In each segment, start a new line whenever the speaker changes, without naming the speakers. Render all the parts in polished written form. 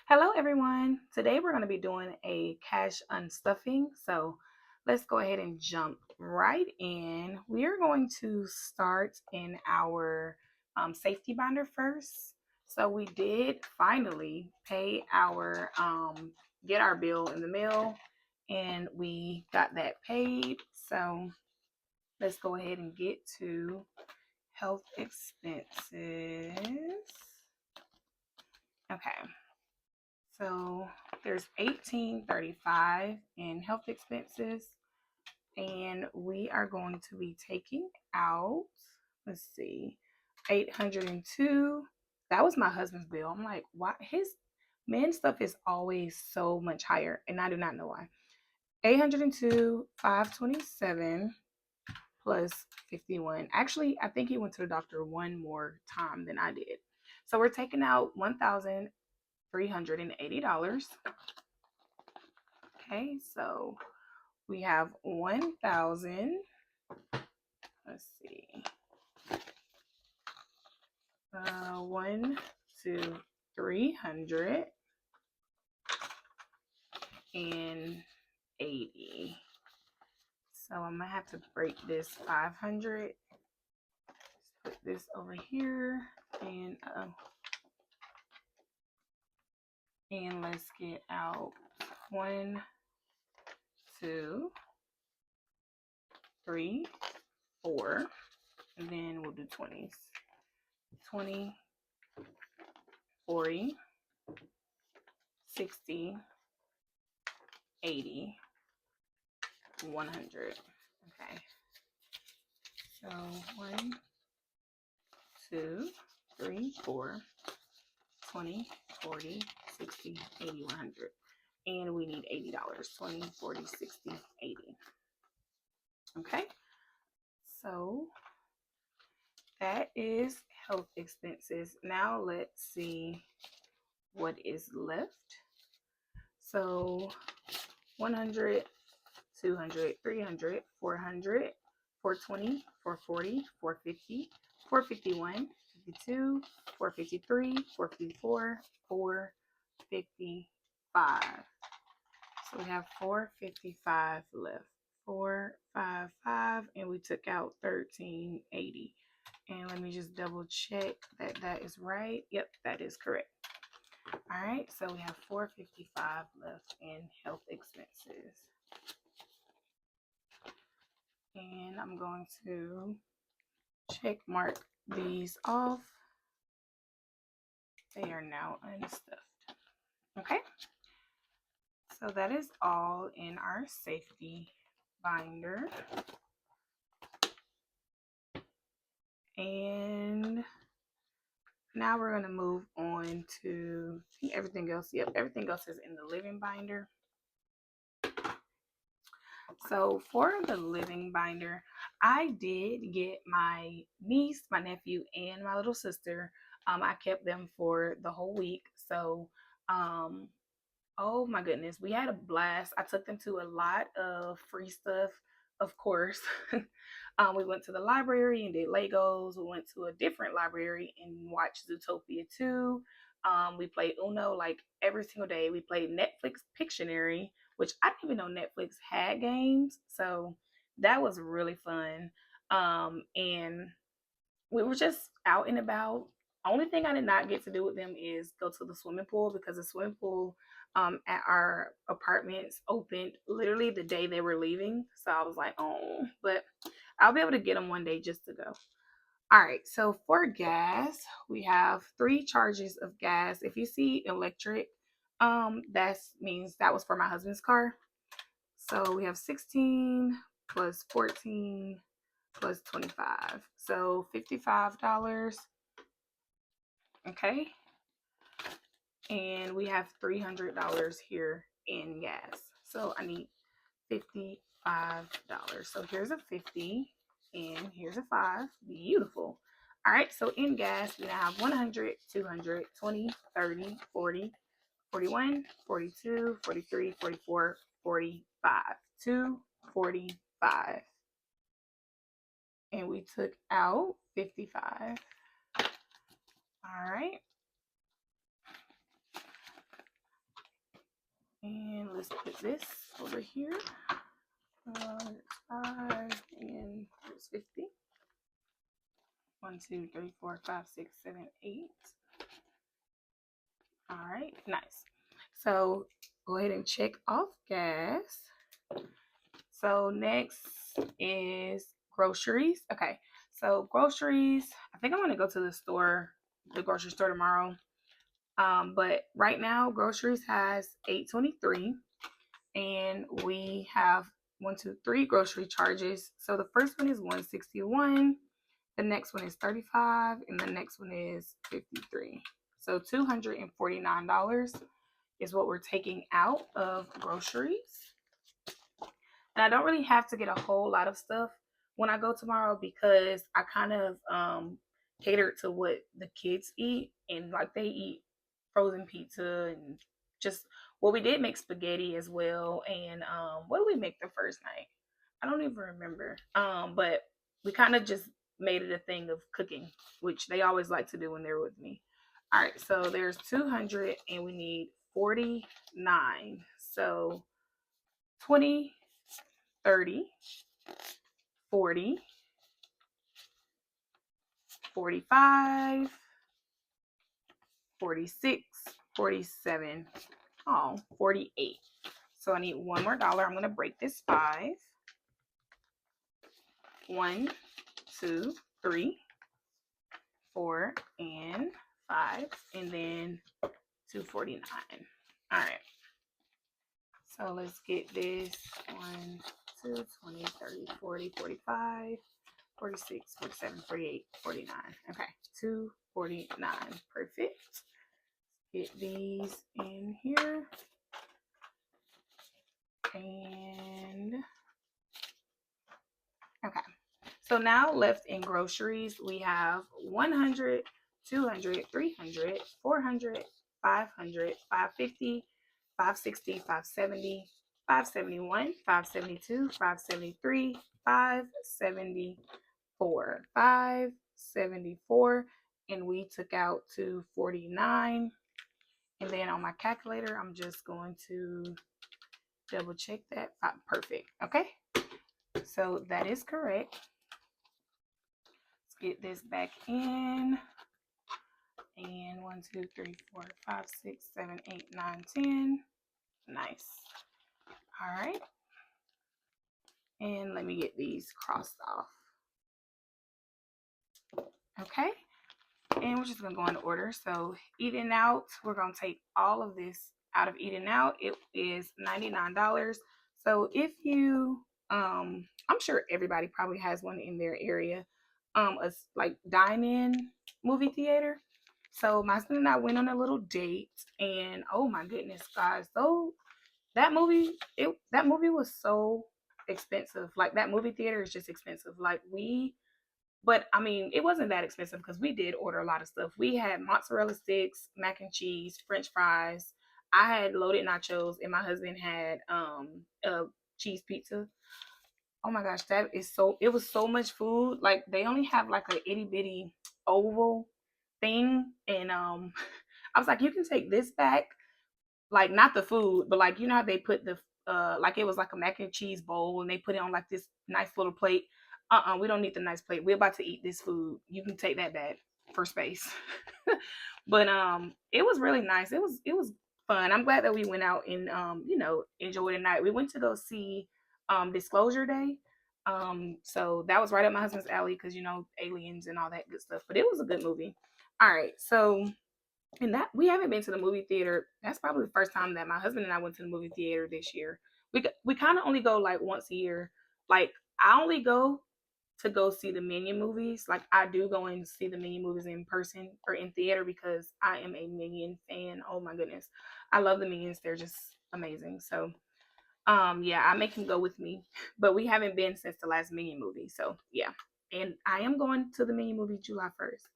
Hello, everyone. Today we're going to be doing a cash unstuffing. So let's go ahead and jump right in. We are going to start in our safety binder first. So we did finally pay get our bill in the mail, and we got that paid. So let's go ahead and get to health expenses. Okay. So there's 1835 in health expenses, and we are going to be taking out, let's see, 802. That was my husband's bill. I'm like, why his men's stuff is always so much higher, and I do not know why. 802, 527 plus 51. Actually, I think he went to the doctor one more time than I did. So we're taking out $1,380. Okay, so we have 1,000. Let's see. One, two, 380. So I'm gonna have to break this 500. Put this over here, and let's get out one, two, three, four, and then we'll do 20s. 20, 40, 60, 80, 100. Okay. So 1, 2, 3, 4, 20, 40, 60, 80, 100. And we need $80. 20, 40, 60, 80. Okay. So that is health expenses. Now let's see what is left. So 100, 200, 300, 400, 420, 440, 450, 451, 52, 453, 454, 455. So we have 455 left. 455, and we took out 1380. And let me just double check that that is right. Yep, that is correct. All right, so we have 455 left in health expenses. And I'm going to check mark these off. They are now unstuffed. Okay, so that is all in our safety binder. And now we're going to move on to everything else. Yep, everything else is in the living binder. So for the living binder, I did get my niece, my nephew, and my little sister. I kept them for the whole week. So, oh my goodness, we had a blast. I took them to a lot of free stuff, of course. We went to the library and did Legos. We went to a different library and watched Zootopia 2. We played Uno like every single day. We played Netflix Pictionary, which I didn't even know Netflix had games. So that was really fun. And we were just out and about. Only thing I did not get to do with them is go to the swimming pool because the swimming pool at our apartments opened literally the day they were leaving. So I was like, oh, but I'll be able to get them one day just to go. All right, so for gas, we have 3 charges of gas. If you see electric, that means that was for my husband's car. So we have 16 plus 14 plus 25. So $55. Okay. And we have $300 here in gas. So I need $55. So here's a 50 and here's a 5. Beautiful. All right, so in gas, we now have 100, 200, 20, 30, 40, 41, 42, 43, 44, 45. 245. And we took out 55. All right. And let's put this over here. 5 and it's 50. 1, 2, 3, 4, 5, 6, 7, 8. All right, nice. So go ahead and check off gas. So next is groceries. Okay, so groceries. I think I'm gonna go to the grocery store tomorrow. But right now, groceries has 8.23, and we have 1, 2, 3 grocery charges. So the first one is 161, the next one is 35, and the next one is 53. So $249 is what we're taking out of groceries. And I don't really have to get a whole lot of stuff when I go tomorrow because I kind of cater to what the kids eat, and like they eat frozen pizza and just well, we did make spaghetti as well. And what did we make the first night? I don't even remember. But we kind of just made it a thing of cooking, which they always like to do when they're with me. All right, so there's 200 and we need 49. So 20, 30, 40, 45, 46, 47, 48. So I need one more dollar. I'm going to break this 5. 1, 2, 3, 4, and 5, and then 249. All right. So let's get this 1, 2, 20, 30, 40, 45, 46, 47, 48, 49. Okay, 249. Perfect. Get these in here. And okay. So now left in groceries, we have 100, 200, 300, 400, 500, 550, 560, 570, 571, 572, 573, 574, 574, and we took out 249. And then on my calculator, I'm just going to double check that. Perfect. Okay. So that is correct. Let's get this back in. And 1, 2, 3, 4, 5, 6, 7, 8, 9, 10. Nice. All right. And let me get these crossed off. Okay. And we're just going to go in order. So eating out, we're going to take all of this out of eating out. It is $99. So if you, I'm sure everybody probably has one in their area, a like dine-in movie theater. So my husband and I went on a little date, and oh my goodness, guys, so that movie, that movie was so expensive. Like that movie theater is just expensive. But I mean, it wasn't that expensive because we did order a lot of stuff. We had mozzarella sticks, mac and cheese, French fries. I had loaded nachos, and my husband had a cheese pizza. Oh my gosh, it was so much food. Like they only have like a itty bitty oval thing, and I was like, you can take this back, like not the food, but like you know how they put the like it was like a mac and cheese bowl, and they put it on like this nice little plate. We don't need the nice plate. We're about to eat this food. You can take that back for space. But it was really nice. It was fun. I'm glad that we went out and enjoyed the night. We went to go see Disclosure Day. So that was right up my husband's alley because aliens and all that good stuff. But it was a good movie. All right, so and that we haven't been to the movie theater. That's probably the first time that my husband and I went to the movie theater this year. We kind of only go like once a year. Like I only go to go see the Minion movies. Like I do go and see the Minion movies in person or in theater because I am a Minion fan. Oh my goodness, I love the Minions. They're just amazing. So yeah, I make him go with me, but we haven't been since the last Minion movie. So yeah, and I am going to the Minion movie July 1st.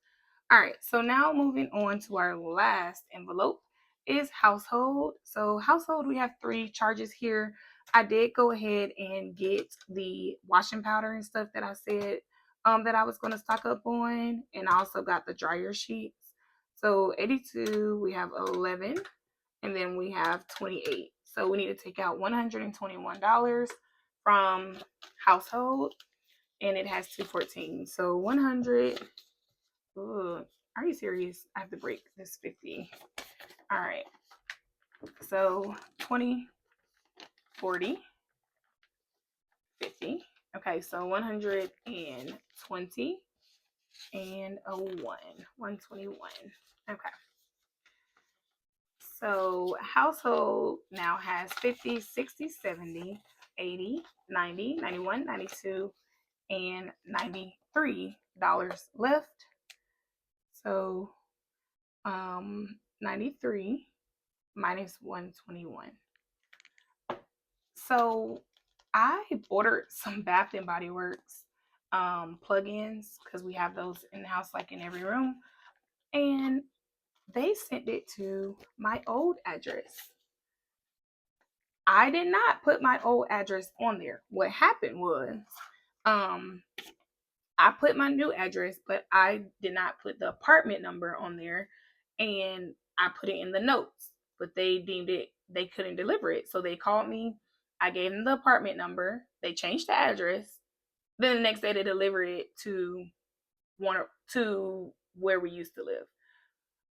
All right, so now moving on to our last envelope is household. So household, we have 3 charges here. I did go ahead and get the washing powder and stuff that I said that I was going to stock up on, and I also got the dryer sheets. So 82, we have 11, and then we have 28. So we need to take out $121 from household, and it has 214. So 100. Ugh, are you serious? I have to break this 50. All right. So 20, 40, 50. Okay, so 120 and a 121. Okay. So household now has 50, 60, 70, 80, 90, 91, 92, and $93 left. So 93 minus 121. So I ordered some Bath and Body Works plugins because we have those in the house, like in every room, and they sent it to my old address. I did not put my old address on there. What happened was, I put my new address, but I did not put the apartment number on there, and I put it in the notes, but they deemed it, they couldn't deliver it. So they called me. I gave them the apartment number. They changed the address. Then the next day they delivered it to where we used to live.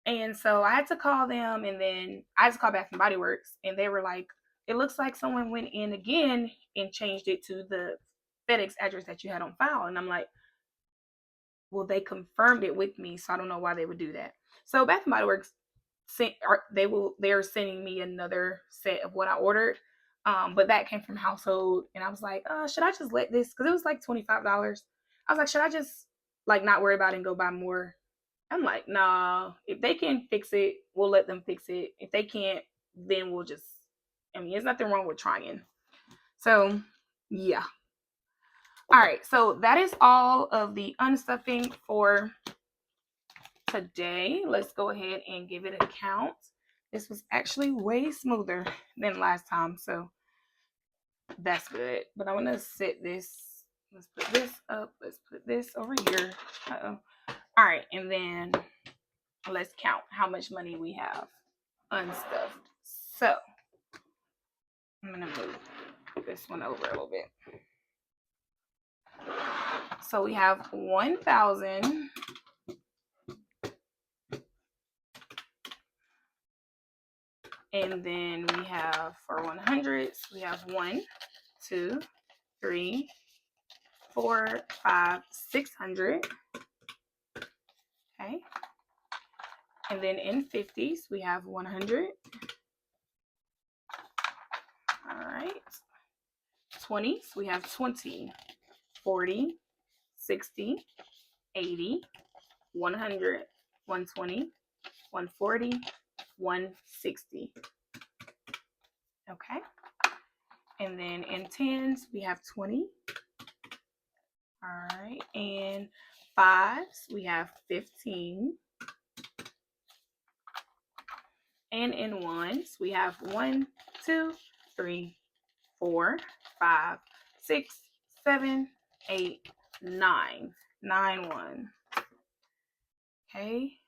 And so I had to call them, and then I had to call Bath and Body Works, and they were like, it looks like someone went in again and changed it to the FedEx address that you had on file. And I'm like, well, they confirmed it with me, so I don't know why they would do that. So Bath and Body Works they're sending me another set of what I ordered. But that came from household, and I was like, should I just let this, because it was like $25. I was like, should I just like not worry about it and go buy more? I'm like, nah, if they can fix it, we'll let them fix it. If they can't, then we'll just, I mean, there's nothing wrong with trying. So yeah. All right, so that is all of the unstuffing for today. Let's go ahead and give it a count. This was actually way smoother than last time, so that's good. But I want to set this. Let's put this up. Let's put this over here. Uh-oh. All right, and then let's count how much money we have unstuffed. So I'm gonna move this one over a little bit. So we have 1,000. And then we have for 100s, we have 1, 2, 3, 4, 5, 600. Okay. And then in 50s, we have 100. All right. 20s, we have 20, 40, 60, 80, 100, 120, 140, 160. Okay. And then in 10s, we have 20. All right. And 5s, we have 15. And in 1s, we have 1, 2, 3, 4, 5, 6, 7, 8, 9. 9 1. Okay.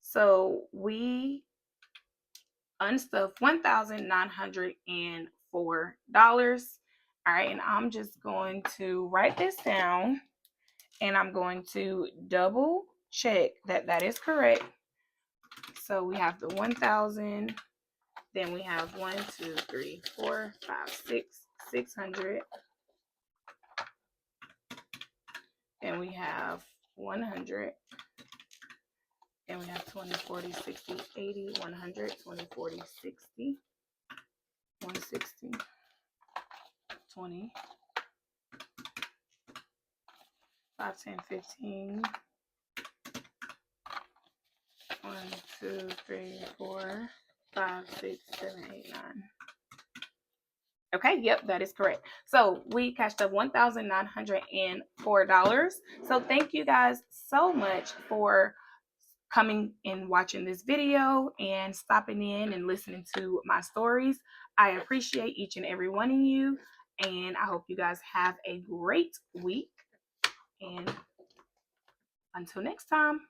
So we unstuffed $1,904. All right, and I'm just going to write this down, and I'm going to double check that that is correct. So we have the 1,000, then we have 1, 2, 3, 4, 5, 6, 600. Then we have 100. Then we have 20, 40, 60, 80, 100, 20, 40, 60, 160, 20, 5, 10, 15, 1, 2, 3, 4, 5, 6, 7, 8, 9. Okay, yep, that is correct. So we cashed up $1,904. So thank you guys so much for coming and watching this video and stopping in and listening to my stories. I appreciate each and every one of you, and I hope you guys have a great week. And until next time.